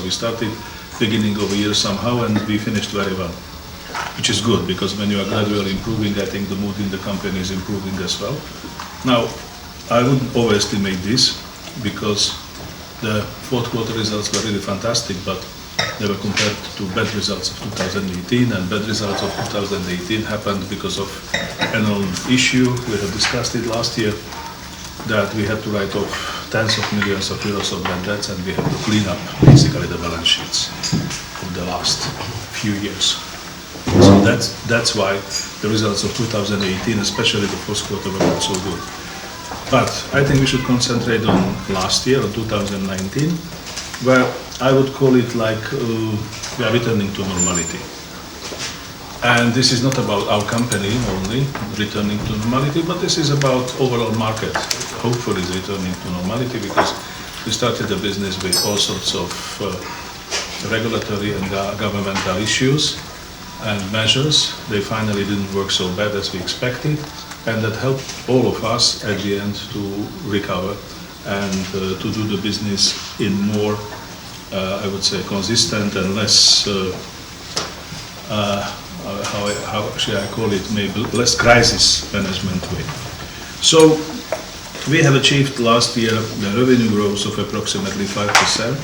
we started beginning of the year somehow, and we finished very well, which is good, because when you are gradually improving, I think the mood in the company is improving as well. Now, I wouldn't overestimate this, because the fourth quarter results were really fantastic, but they were compared to bad results of 2018, and bad results of 2018 happened because of an old issue. We have discussed it last year, that we had to write off tens of millions of euros of bad debts, and we had to clean up basically the balance sheets of the last few years. So that's why the results of 2018, especially the fourth quarter, were not so good. But I think we should concentrate on last year, on 2019, where I would call it like we are returning to normality. And this is not about our company only returning to normality, but this is about overall market. Hopefully is returning to normality, because we started the business with all sorts of regulatory and governmental issues and measures. They finally didn't work so bad as we expected, and that helped all of us at the end to recover and to do the business in more, I would say, consistent and less, how should I call it, maybe less crisis management way. So we have achieved last year the revenue growth of approximately 5%.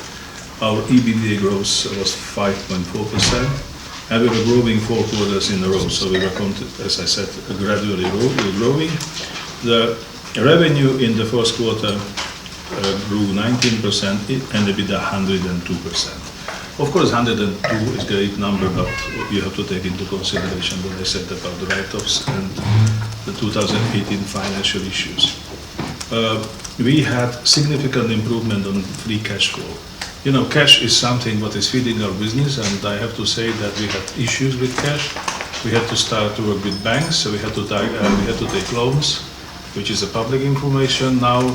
Our EBITDA growth was 5.4%, and we were growing 4 quarters in a row. So we were, as I said, gradually growing. The revenue in the first quarter grew 19% and EBITDA 102%. Of course, 102 is a great number, but you have to take into consideration what I said about the write-offs and the 2018 financial issues. We had significant improvement on free cash flow. You know, cash is something what is feeding our business, and I have to say that we had issues with cash. We had to start to work with banks, so we had to take loans, which is a public information. Now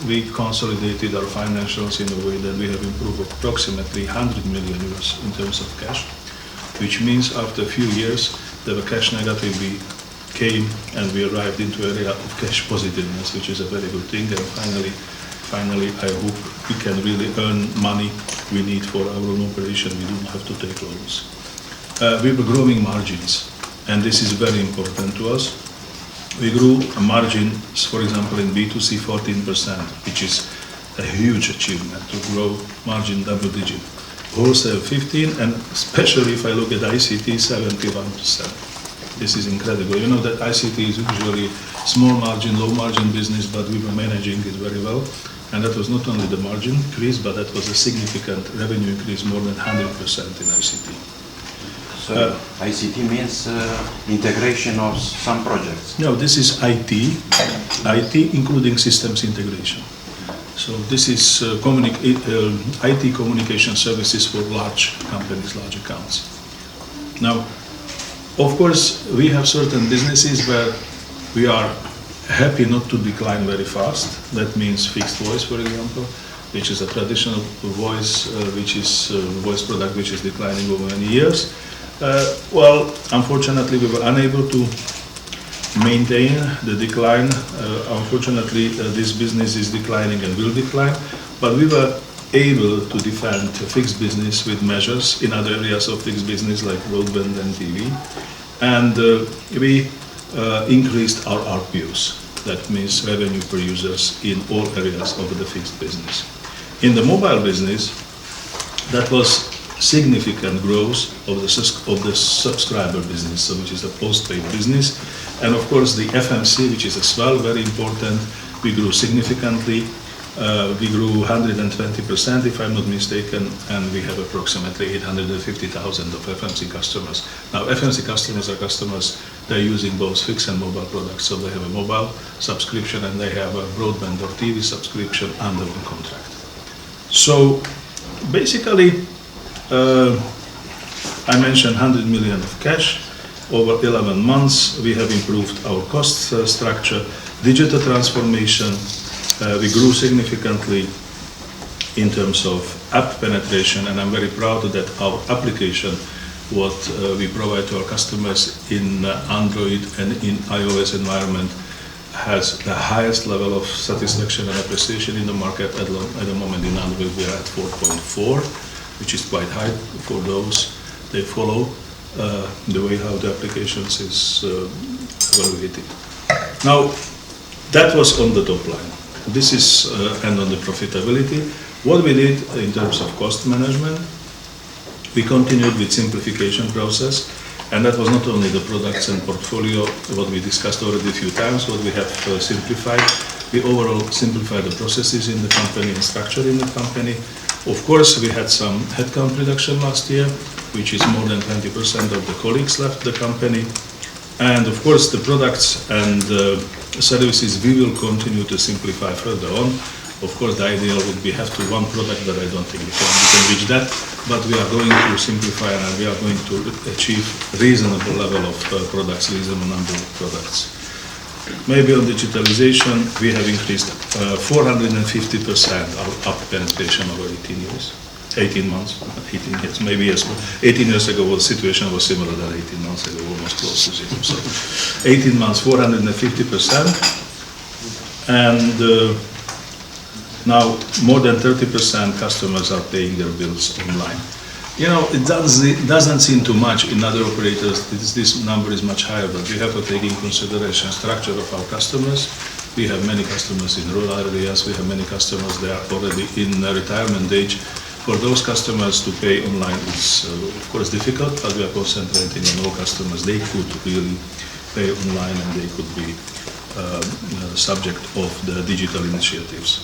we consolidated our financials in a way that we have improved approximately 100 million euros in terms of cash, which means after a few years they were cash negative. We came and we arrived into an area of cash positiveness, which is a very good thing. And finally, I hope we can really earn money we need for our own operation. We don't have to take loans. We were growing margins, and this is very important to us. We grew margins, for example, in B2C 14%, which is a huge achievement to grow margin double digit. Wholesale 15%, and especially if I look at ICT, 71%. This is incredible. You know that ICT is usually small margin, low margin business, but we were managing it very well. And that was not only the margin increase, but that was a significant revenue increase, more than 100% in ICT. So ICT means integration of some projects? No, this is IT, including systems integration. So this is IT communication services for large companies, large accounts. Now, of course, we have certain businesses where we are happy not to decline very fast. That means fixed voice, for example, which is a traditional voice, which is voice product which is declining over many years. Well, unfortunately, we were unable to maintain the decline. Unfortunately, this business is declining and will decline, but we were able to defend fixed business with measures in other areas of fixed business like broadband and TV. And we increased our RPUs, that means revenue per users, in all areas of the fixed business. In the mobile business, that was significant growth of the subscriber business, so which is the postpaid business. And of course the FMC, which is as well very important, we grew significantly. We grew 120%, if I'm not mistaken, and we have approximately 850,000 of FMC customers. Now, FMC customers are customers, they're using both fixed and mobile products, so they have a mobile subscription and they have a broadband or TV subscription under one contract. So, basically, I mentioned 100 million of cash. Over 11 months, we have improved our cost structure, digital transformation. We grew significantly in terms of app penetration, and I'm very proud that our application, what we provide to our customers in Android and in iOS environment, has the highest level of satisfaction and appreciation in the market. At the moment in Android we are at 4.4, which is quite high for those. They follow the way how the applications is evaluated. Now, that was on the top line. This is, and on the profitability. What we did in terms of cost management, we continued with simplification process, and that was not only the products and portfolio, what we discussed already a few times, what we have simplified. We overall simplified the processes in the company and structure in the company. Of course, we had some headcount reduction last year, which is more than 20% of the colleagues left the company. And of course, the products and services we will continue to simplify further on. Of course, the ideal would be have to one product, but I don't think we can reach that. But we are going to simplify, and we are going to achieve reasonable level of products, reasonable number of products. Maybe on digitalization, we have increased 450% up penetration over 18 years. 18 months, 18 years, maybe yes. 18 years ago, the situation was similar than 18 months ago, almost close to zero. So 18 months, 450%. And now more than 30% customers are paying their bills online. You know, it doesn't seem too much in other operators. This number is much higher, but we have to take in consideration structure of our customers. We have many customers in rural areas. We have many customers that are already in retirement age. For those customers to pay online is, of course, difficult, but we are concentrating on all customers. They could really pay online, and they could be subject of the digital initiatives.